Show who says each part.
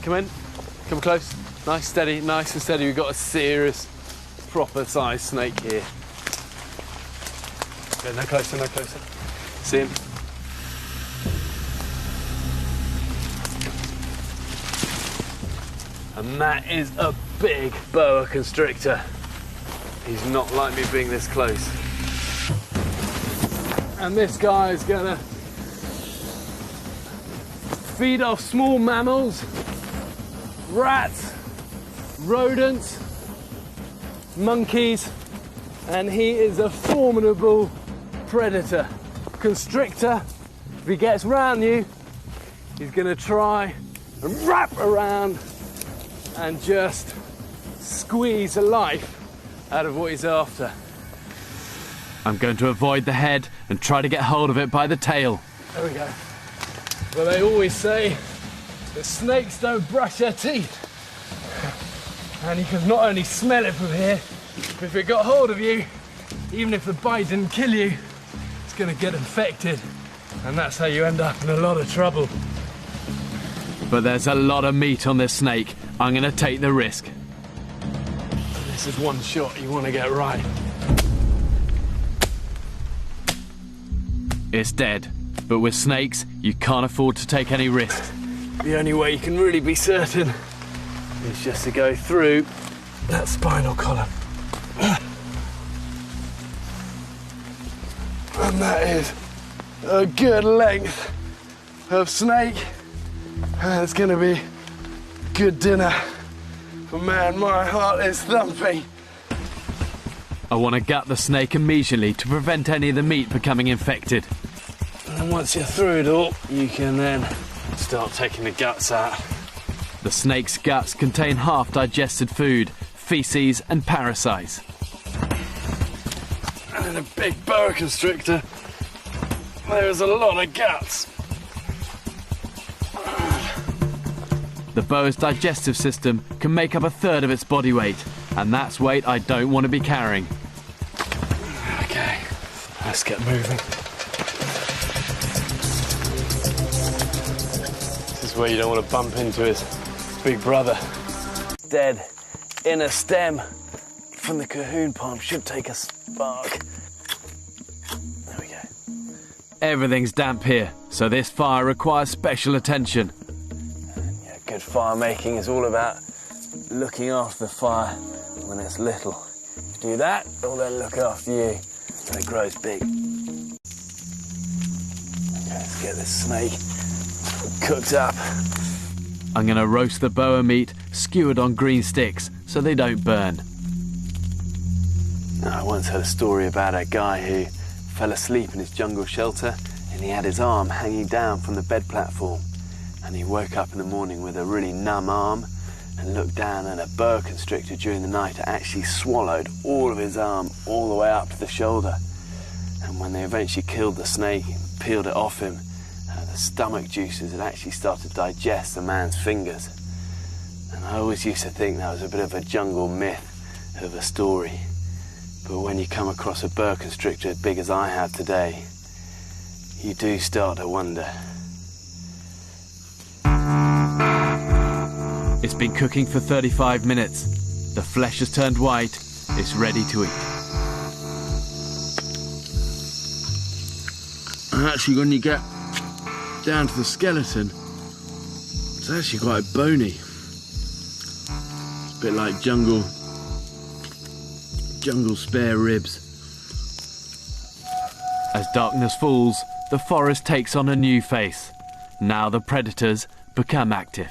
Speaker 1: come in. Come close. Nice, steady, nice and steady. We've got a serious, proper sized snake here. Go no closer, no closer. See him? And that is a big boa constrictor. He's not like me being this close. And this guy is gonna feed off small mammals, rats, rodents, monkeys, and he is a formidable predator. Constrictor, if he gets round you, he's gonna try and wrap around and just squeeze the life out of what he's after.
Speaker 2: I'm going to avoid the head and try to get hold of it by the tail.
Speaker 1: There we go. Well, they always say that snakes don't brush their teeth. And you can not only smell it from here, but if it got hold of you, even if the bite didn't kill you, it's gonna get infected. And that's how you end up in a lot of trouble.
Speaker 2: But there's a lot of meat on this snake. I'm gonna take the risk.
Speaker 1: This is one shot you wanna get right.
Speaker 2: It's dead. But with snakes, you can't afford to take any risks.
Speaker 1: The only way you can really be certain is just to go through that spinal column. And that is a good length of snake. And it's gonna be good dinner. But man, my heart is thumping.
Speaker 2: I want to gut the snake immediately to prevent any of the meat becoming infected.
Speaker 1: And once you're through it all, you can then start taking the guts out.
Speaker 2: The snake's guts contain half-digested food, feces and parasites.
Speaker 1: And in a big boa constrictor, there's a lot of guts.
Speaker 2: The boa's digestive system can make up a third of its body weight, and that's weight I don't want to be carrying.
Speaker 1: Okay, let's get moving. This is where you don't want to bump into his big brother. Dead in a stem from the cahoon palm should take a spark. There we go.
Speaker 2: Everything's damp here, so this fire requires special attention.
Speaker 1: Yeah, good fire making is all about looking after the fire when it's little. If you do that, it'll then look after you when it grows big. Okay, let's get this snake cooked up.
Speaker 2: I'm going to roast the boa meat skewered on green sticks so they don't burn.
Speaker 1: I once heard a story about a guy who fell asleep in his jungle shelter and he had his arm hanging down from the bed platform, and he woke up in the morning with a really numb arm and looked down, and a boa constrictor during the night actually swallowed all of his arm all the way up to the shoulder. And when they eventually killed the snake and peeled it off him, the stomach juices had actually started to digest the man's fingers. And I always used to think that was a bit of a jungle myth of a story. But when you come across a boa constrictor as big as I have today, you do start to wonder.
Speaker 2: It's been cooking for 35 minutes. The flesh has turned white. It's ready to eat.
Speaker 1: And actually, when you get down to the skeleton, it's actually quite bony. It's a bit like jungle spare ribs.
Speaker 2: As darkness falls, the forest takes on a new face. Now the predators become active.